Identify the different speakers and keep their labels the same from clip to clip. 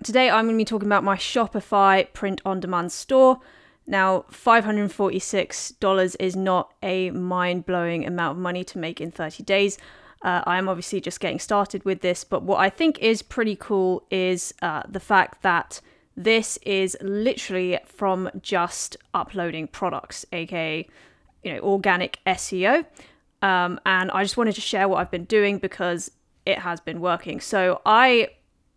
Speaker 1: Today I'm going to be talking about my Shopify print-on-demand store. Now, $546 is not a mind-blowing amount of money to make in 30 days. I am obviously just getting started with this, but what I think is pretty cool is the fact that this is literally from just uploading products, aka, organic SEO. And I just wanted to share what I've been doing because it has been working. So I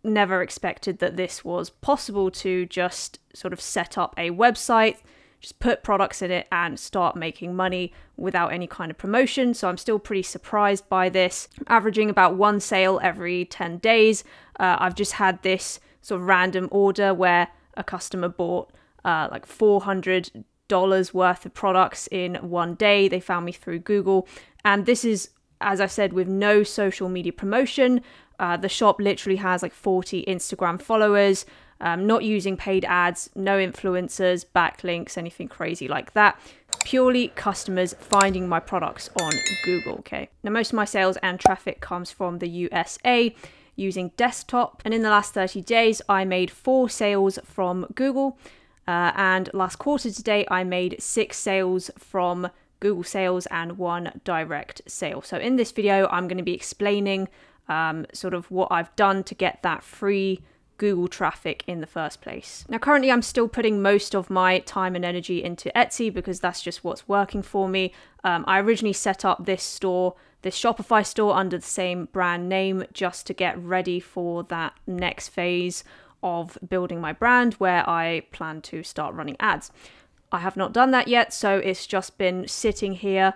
Speaker 1: never expected that this was possible to just sort of set up a website, just put products in it and start making money without any kind of promotion. So I'm still pretty surprised by this. I'm averaging about one sale every 10 days. I've just had this sort of random order where a customer bought like $400 worth of products in one day. They found me through Google. And this is, as I said, with no social media promotion. The shop literally has like 40 Instagram followers, not using paid ads, no influencers, backlinks, anything crazy like that. Purely customers finding my products on Google, okay? Now, most of my sales and traffic comes from the USA using desktop. And in the last 30 days, I made 4 sales from Google. And last quarter to date, I made 6 sales from Google sales and 1 direct sale. So in this video, I'm going to be explaining sort of what I've done to get that free Google traffic in the first place. Now, currently I'm still putting most of my time and energy into Etsy because that's just what's working for me. I originally set up this Shopify store under the same brand name just to get ready for that next phase of building my brand where I plan to start running ads. I have not done that yet, so it's just been sitting here.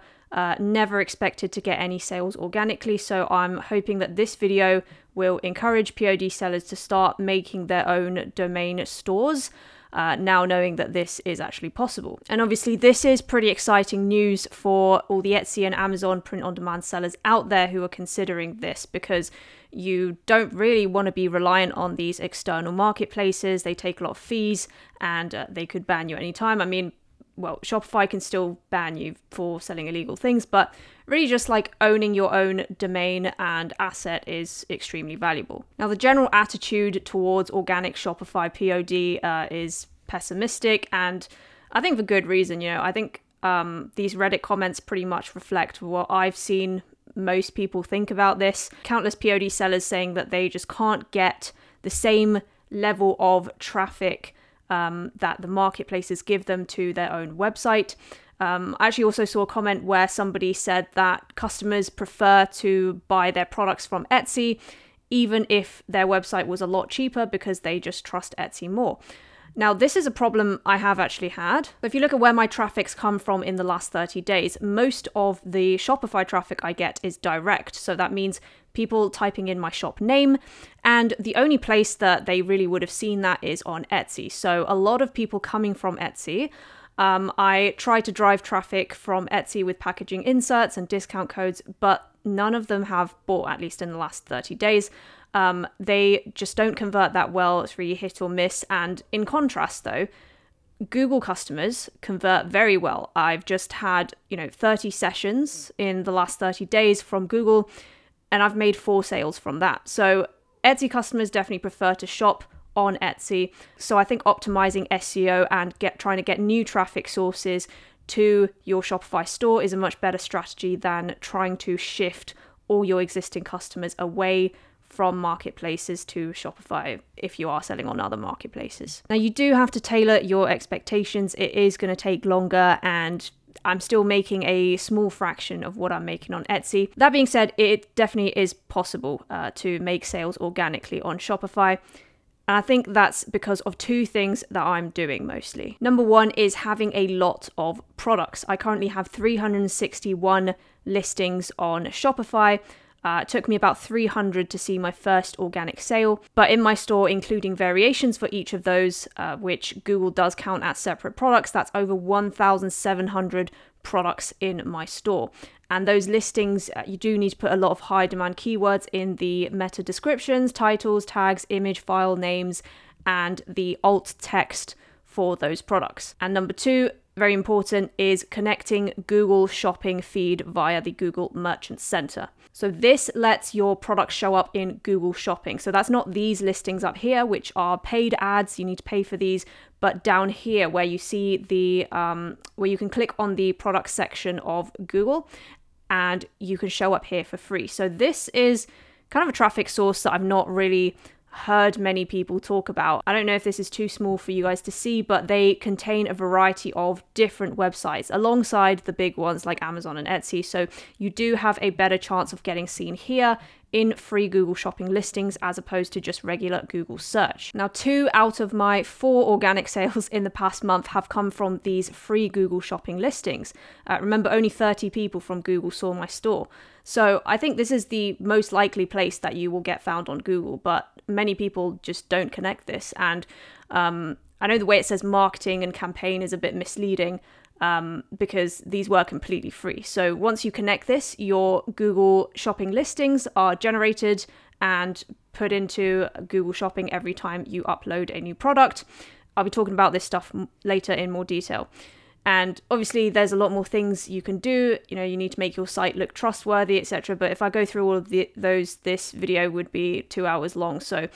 Speaker 1: Never expected to get any sales organically, so I'm hoping that this video will encourage POD sellers to start making their own domain stores, now knowing that this is actually possible. And obviously this is pretty exciting news for all the Etsy and Amazon print-on-demand sellers out there who are considering this, because you don't really want to be reliant on these external marketplaces. They take a lot of fees and they could ban you anytime. I mean, well, Shopify can still ban you for selling illegal things, but really just like owning your own domain and asset is extremely valuable. Now, the general attitude towards organic Shopify POD is pessimistic, and I think for good reason. I think these Reddit comments pretty much reflect what I've seen most people think about this. Countless POD sellers saying that they just can't get the same level of traffic that the marketplaces give them to their own website. I actually also saw a comment where somebody said that customers prefer to buy their products from Etsy, even if their website was a lot cheaper, because they just trust Etsy more. Now, this is a problem I have actually had. If you look at where my traffic's come from in the last 30 days, most of the Shopify traffic I get is direct. So that means people typing in my shop name, and the only place that they really would have seen that is on Etsy. So a lot of people coming from Etsy. I try to drive traffic from Etsy with packaging inserts and discount codes, but none of them have bought, at least in the last 30 days. They just don't convert that well. It's really hit or miss. And in contrast, though, Google customers convert very well. I've just had, 30 sessions in the last 30 days from Google, and I've made 4 sales from that. So Etsy customers definitely prefer to shop on Etsy. So I think optimizing SEO and trying to get new traffic sources to your Shopify store is a much better strategy than trying to shift all your existing customers away from marketplaces to Shopify if you are selling on other marketplaces. Now, you do have to tailor your expectations. It is going to take longer, and I'm still making a small fraction of what I'm making on Etsy. That being said, it definitely is possible to make sales organically on Shopify. And I think that's because of 2 things that I'm doing mostly. Number 1 is having a lot of products. I currently have 361 listings on Shopify. It took me about 300 to see my first organic sale, but in my store, including variations for each of those, which Google does count as separate products, that's over 1,700 products in my store. And those listings, you do need to put a lot of high demand keywords in the meta descriptions, titles, tags, image, file names, and the alt text for those products. And number 2, very important, is connecting Google Shopping feed via the Google Merchant Center. So this lets your product show up in Google Shopping. So that's not these listings up here, which are paid ads. You need to pay for these. But down here where you see the, where you can click on the product section of Google and you can show up here for free. So this is kind of a traffic source that I've not really heard many people talk about. I don't know if this is too small for you guys to see, but they contain a variety of different websites alongside the big ones like Amazon and Etsy. So you do have a better chance of getting seen here in free Google Shopping listings as opposed to just regular Google search. Now, 2 out of my 4 organic sales in the past month have come from these free Google Shopping listings. Remember, only 30 people from Google saw my store. So I think this is the most likely place that you will get found on Google, but many people just don't connect this. And I know the way it says marketing and campaign is a bit misleading, because these were completely free. So once you connect this, your Google Shopping listings are generated and put into Google Shopping every time you upload a new product. I'll be talking about this stuff later in more detail. And obviously there's a lot more things you can do. You know, you need to make your site look trustworthy, etc. But if I go through all of those, this video would be 2 hours long. So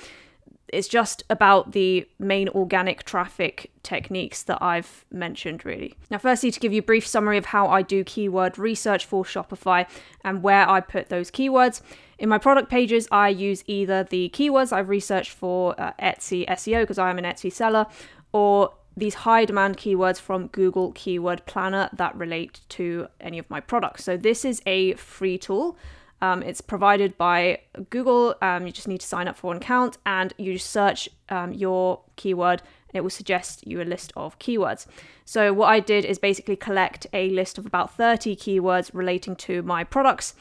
Speaker 1: it's just about the main organic traffic techniques that I've mentioned, really. Now, firstly, to give you a brief summary of how I do keyword research for Shopify and where I put those keywords. In my product pages, I use either the keywords I've researched for Etsy SEO, because I am an Etsy seller, or these high demand keywords from Google Keyword Planner that relate to any of my products. So this is a free tool. It's provided by Google. You just need to sign up for an account and you search your keyword and it will suggest you a list of keywords. So what I did is basically collect a list of about 30 keywords relating to my products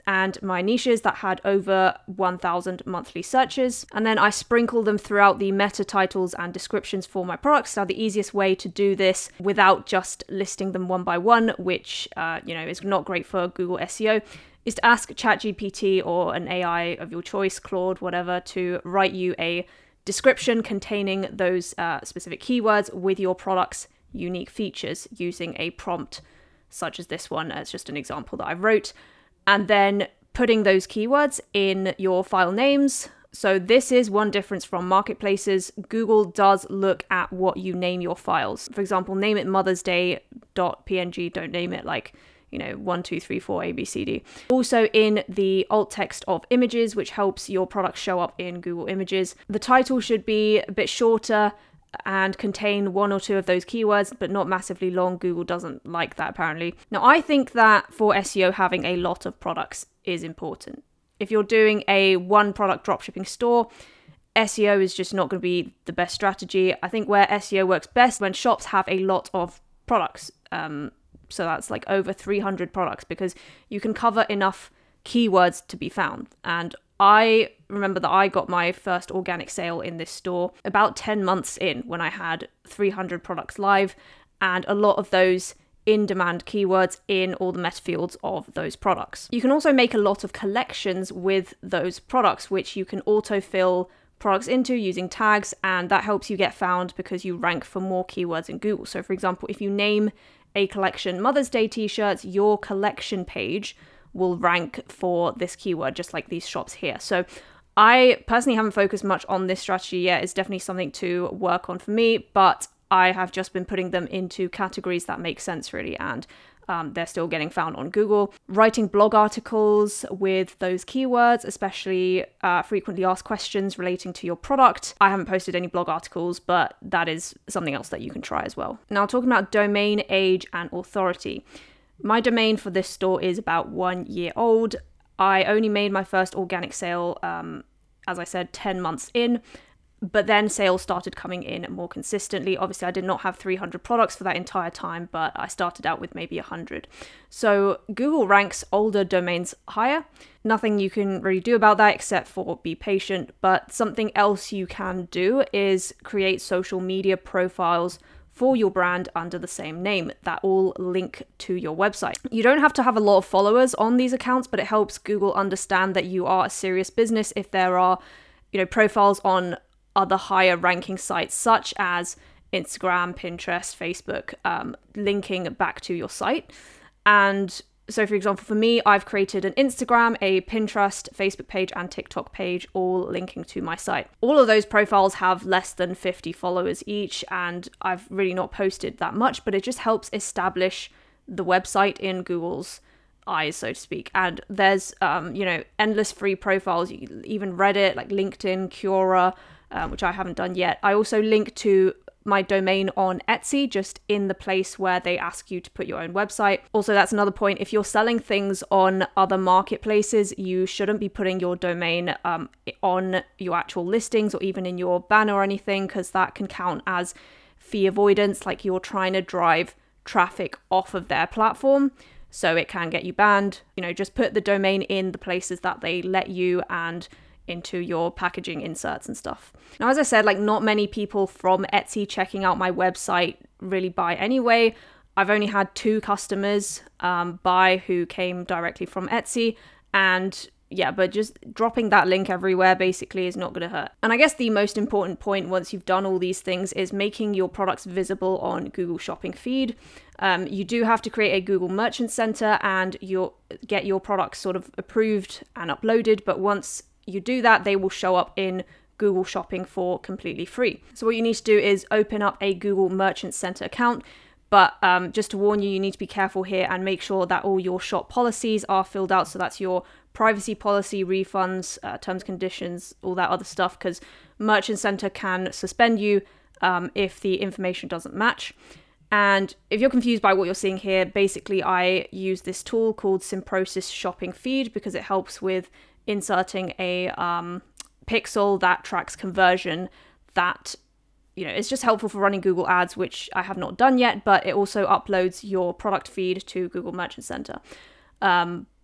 Speaker 1: and my niches that had over 1,000 monthly searches. And then I sprinkle them throughout the meta titles and descriptions for my products. Now, the easiest way to do this without just listing them one by one, which is not great for Google SEO, is to ask ChatGPT or an AI of your choice, Claude, whatever, to write you a description containing those specific keywords with your product's unique features using a prompt such as this one. It's just an example that I wrote. And then putting those keywords in your file names. So this is one difference from marketplaces. Google does look at what you name your files. For example, name it mothersday.png. Don't name it like 1, 2, 3, 4, ABCD. Also in the alt text of images, which helps your product show up in Google Images. The title should be a bit shorter and contain 1 or 2 of those keywords, but not massively long. Google doesn't like that, apparently. Now, I think that for SEO, having a lot of products is important. If you're doing a one product dropshipping store, SEO is just not going to be the best strategy. I think where SEO works best when shops have a lot of products. So that's like over 300 products, because you can cover enough keywords to be found. And I remember that I got my first organic sale in this store about 10 months in, when I had 300 products live and a lot of those in-demand keywords in all the meta fields of those products. You can also make a lot of collections with those products, which you can autofill products into using tags, and that helps you get found because you rank for more keywords in Google. So for example, if you name a collection Mother's Day t-shirts, your collection page will rank for this keyword, just like these shops here. So I personally haven't focused much on this strategy yet. It's definitely something to work on for me, but I have just been putting them into categories that make sense, really, and they're still getting found on Google. Writing blog articles with those keywords, especially frequently asked questions relating to your product. I haven't posted any blog articles, but that is something else that you can try as well. Now, talking about domain, age, and authority. My domain for this store is about 1 year old. I only made my first organic sale, as I said, 10 months in. But then sales started coming in more consistently. Obviously, I did not have 300 products for that entire time, but I started out with maybe 100. So Google ranks older domains higher. Nothing you can really do about that except for be patient. But something else you can do is create social media profiles for your brand under the same name that all link to your website. You don't have to have a lot of followers on these accounts, but it helps Google understand that you are a serious business if there are, profiles on other higher ranking sites such as Instagram, Pinterest, Facebook, linking back to your site. And so for example, for me, I've created an Instagram, a Pinterest, Facebook page, and TikTok page, all linking to my site. All of those profiles have less than 50 followers each, and I've really not posted that much, but it just helps establish the website in Google's eyes, so to speak. And there's, endless free profiles, even Reddit, like LinkedIn, Quora, which I haven't done yet. I also link to my domain on Etsy, just in the place where they ask you to put your own website. Also, that's another point. If you're selling things on other marketplaces, you shouldn't be putting your domain on your actual listings or even in your banner or anything, because that can count as fee avoidance, like you're trying to drive traffic off of their platform. So it can get you banned. Just put the domain in the places that they let you and into your packaging inserts and stuff. Now, as I said, like not many people from Etsy checking out my website really buy anyway. I've only had 2 customers buy who came directly from Etsy, and yeah, but just dropping that link everywhere basically is not going to hurt. And I guess the most important point once you've done all these things is making your products visible on Google Shopping feed. You do have to create a Google Merchant Center and you'll get your products sort of approved and uploaded, but once you do that, they will show up in Google Shopping for completely free. So what you need to do is open up a Google Merchant Center account. But just to warn you, you need to be careful here and make sure that all your shop policies are filled out. So that's your privacy policy, refunds, terms, conditions, all that other stuff, because Merchant Center can suspend you if the information doesn't match. And if you're confused by what you're seeing here, basically I use this tool called Simprosys Shopping Feed because it helps with inserting a pixel that tracks conversion that, it's just helpful for running Google ads, which I have not done yet, but it also uploads your product feed to Google Merchant Center.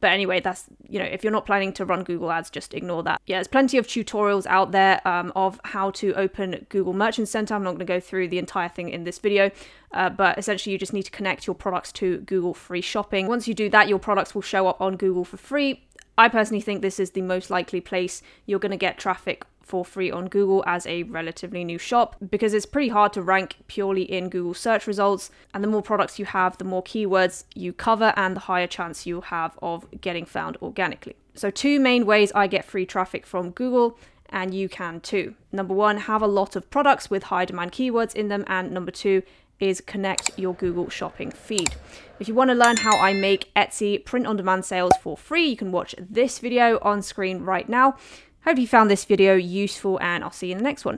Speaker 1: But anyway, that's, if you're not planning to run Google ads, just ignore that. Yeah, there's plenty of tutorials out there of how to open Google Merchant Center. I'm not going to go through the entire thing in this video, but essentially you just need to connect your products to Google Free Shopping. Once you do that, your products will show up on Google for free. I personally think this is the most likely place you're going to get traffic for free on Google as a relatively new shop, because it's pretty hard to rank purely in Google search results, and the more products you have, the more keywords you cover and the higher chance you have of getting found organically. So 2 main ways I get free traffic from Google, and you can too. Number 1, have a lot of products with high demand keywords in them, and number 2 is connect your Google Shopping feed. If you want to learn how I make Etsy print-on-demand sales for free, you can watch this video on screen right now. Hope you found this video useful, and I'll see you in the next one.